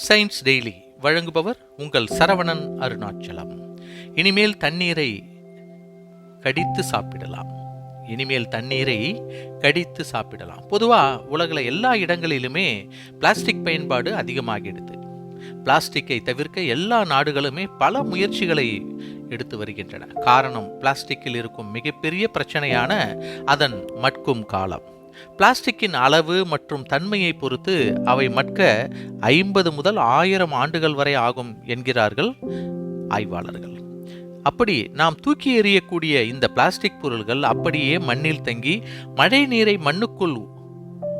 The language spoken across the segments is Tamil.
சயின்ஸ் டெய்லி வழங்குபவர் உங்கள் சரவணன் அருணாச்சலம். இனிமேல் தண்ணீரை கடித்து சாப்பிடலாம். பொதுவாக உலகில் எல்லா இடங்களிலுமே பிளாஸ்டிக் பயன்பாடு அதிகமாகிடுது. பிளாஸ்டிக்கை தவிர்க்க எல்லா நாடுகளுமே பல முயற்சிகளை எடுத்து வருகின்றன. காரணம், பிளாஸ்டிக்கில் இருக்கும் மிகப்பெரிய பிரச்சனையான அதன் மட்கும் காலம். பிளாஸ்டிக்கின் அளவு மற்றும் தன்மையை பொறுத்து அவை மட்க 50 முதல் 1000 ஆண்டுகள் வரை ஆகும் என்கிறார்கள் ஆய்வாளர்கள். அப்படி நாம் தூக்கி எறியக்கூடிய இந்த பிளாஸ்டிக் பொருள்கள் அப்படியே மண்ணில் தங்கி மழை நீரை மண்ணுக்குள்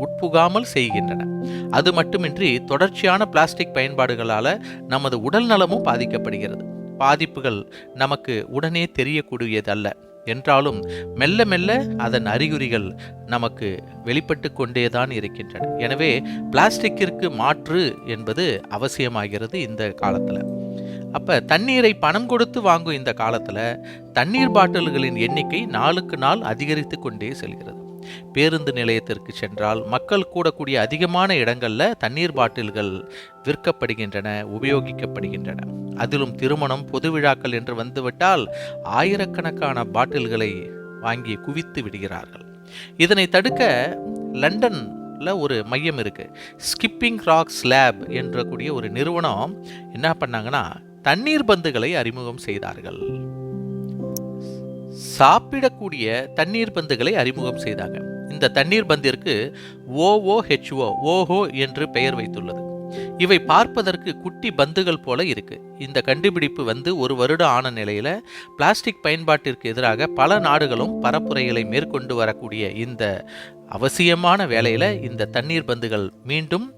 உட்புகாமல் செய்கின்றன. அது மட்டுமின்றி தொடர்ச்சியான பிளாஸ்டிக் பயன்பாடுகளால் நமது உடல் நலமும் பாதிக்கப்படுகிறது. பாதிப்புகள் நமக்கு உடனே தெரியக்கூடியதல்ல என்றாலும் மெல்ல மெல்ல அதன் அறிகுறிகள் நமக்கு வெளிப்பட்டு கொண்டேதான் இருக்கின்றன. எனவே பிளாஸ்டிக்கிற்கு மாற்று என்பது அவசியமாகிறது இந்த காலத்தில். அப்போ தண்ணீரை பணம் கொடுத்து வாங்கும் இந்த காலத்தில் தண்ணீர் பாட்டில்களின் எண்ணிக்கை நாளுக்கு நாள் அதிகரித்து கொண்டே செல்கிறது. பேருந்து நிலையத்திற்கு சென்றால் மக்கள் கூடக்கூடிய அதிகமான இடங்களில் தண்ணீர் பாட்டில்கள் விற்கப்படுகின்றன, உபயோகிக்கப்படுகின்றன. அதிலும் திருமணம், பொது விழாக்கள் என்று வந்துவிட்டால் ஆயிரக்கணக்கான பாட்டில்களை வாங்கி குவித்து விடுகிறார்கள். இதனை தடுக்க லண்டன்ல ஒரு மையம் இருக்கு. ஸ்கிப்பிங் ராக்ஸ் லேப் என்ற கூடிய ஒரு நிறுவனம் என்ன பண்ணாங்கன்னா தண்ணீர் பந்துகளை அறிமுகம் செய்தார்கள். சாப்பிடக்கூடிய தண்ணீர் பந்துகளை அறிமுகம் செய்தாங்க. இந்த தண்ணீர் பந்திற்கு ஓஹோ என்று பெயர் வைத்துள்ளது. இவை பார்ப்பதற்கு குட்டி பந்துகள் போல இருக்கு. இந்த கண்டுபிடிப்பு ஒரு வருடம் ஆன நிலையில பிளாஸ்டிக் பயன்பாட்டிற்கு எதிராக பல நாடுகளும் பரப்புரைகளை மேற்கொண்டு வரக்கூடிய இந்த அவசியமான வேளையில இந்த தண்ணீர் பந்துகள் மீண்டும்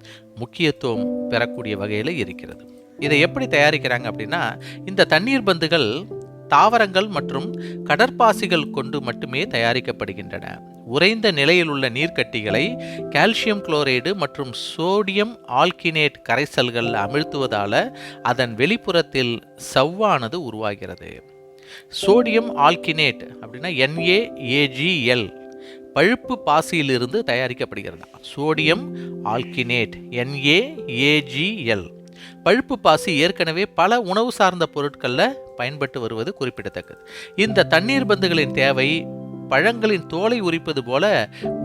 முக்கியத்துவம் பெறக்கூடிய வகையில் இருக்கிறது. இதை எப்படி தயாரிக்கிறாங்க அப்படின்னா, இந்த தண்ணீர் பந்துகள் தாவரங்கள் மற்றும் கடற்பாசிகள் கொண்டு மட்டுமே தயாரிக்கப்படுகின்றன. உறைந்த நிலையில் உள்ள நீர்க்கட்டிகளை கால்சியம் குளோரைடு மற்றும் சோடியம் ஆல்கினேட் கரைசல்கள் அமிழ்த்துவதால அதன் வெளிப்புறத்தில் சவ்வானது உருவாகிறது. சோடியம் ஆல்கினேட் அப்படின்னா NaAgL பழுப்பு பாசியிலிருந்து தயாரிக்கப்படுகிறது. சோடியம் ஆல்கினேட் NaAgL பழுப்பு பாசி ஏற்கனவே பல உணவு சார்ந்த பொருட்களில் பயன்பட்டு வருவது குறிப்பிடத்தக்கது. இந்த தண்ணீர் பந்துகளின் தேவை பழங்களின் தோலை உரிப்பது போல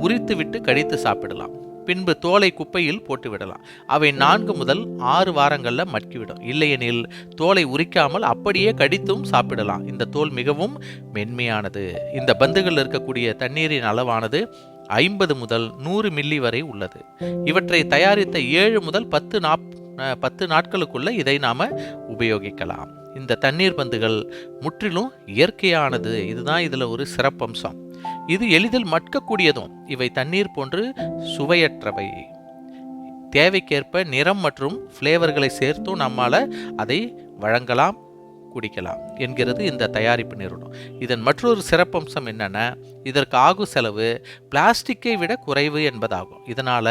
உரித்துவிட்டு கடித்து சாப்பிடலாம். பின்பு தோலை குப்பையில் போட்டு விடலாம். அவை 4 முதல் 6 வாரங்களில் மட்கிவிடும். இல்லையெனில் தோலை உரிக்காமல் அப்படியே கடித்தும் சாப்பிடலாம். இந்த தோல் மிகவும் மென்மையானது. இந்த பந்துகள் இருக்கக்கூடிய தண்ணீரின் அளவானது 50 முதல் 100 மில்லி வரை உள்ளது. இவற்றை தயாரித்த 7 முதல் 10 நாட்களுக்குள்ள இதை நாம உபயோகிக்கலாம். இந்த தண்ணீர் பந்துகள் முற்றிலும் இயற்கையானது. இதுதான் இதுல ஒரு சிறப்பம்சம். இது எளிதில் மட்கக்கூடியதும். இவை தண்ணீர் போன்று சுவையற்றவை. தேவைக்கேற்ப நிறம் மற்றும் ஃப்ளேவர்களை சேர்த்தும் நம்மால அதை வழங்கலாம், குடிக்கலாம் என்கிறது இந்த தயாரிப்பு நிறுவனம். இதன் மற்றொரு சிறப்பம்சம் என்னன்னா, இதற்கு ஆகும் செலவு பிளாஸ்டிக்கை விட குறைவு என்பதாகும். இதனால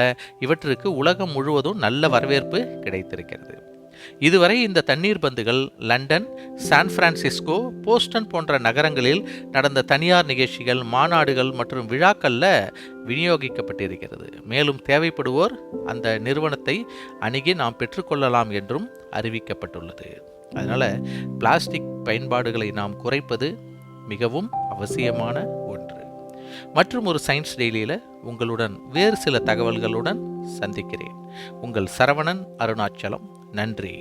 இவற்றிற்கு உலகம் முழுவதும் நல்ல வரவேற்பு கிடைத்திருக்கிறது. இதுவரை இந்த தண்ணீர் பந்துகள் லண்டன், சான் பிரான்சிஸ்கோ, போஸ்டன் போன்ற நகரங்களில் நடந்த தனியார் நிகழ்ச்சிகள், மாநாடுகள் மற்றும் விழாக்கள்ல விநியோகிக்கப்பட்டிருக்கிறது. மேலும் தேவைப்படுவோர் அந்த நிறுவனத்தை அணுகி நாம் பெற்றுக்கொள்ளலாம் என்றும் அறிவிக்கப்பட்டுள்ளது. அதனால் பிளாஸ்டிக் பயன்பாடுகளை நாம் குறைப்பது மிகவும் அவசியமான ஒன்று. மற்றும் ஒரு சயின்ஸ் டெய்லியில் உங்களுடன் வேறு சில தகவல்களுடன் சந்திக்கிறேன். உங்கள் சரவணன் அருணாச்சலம். நன்றி.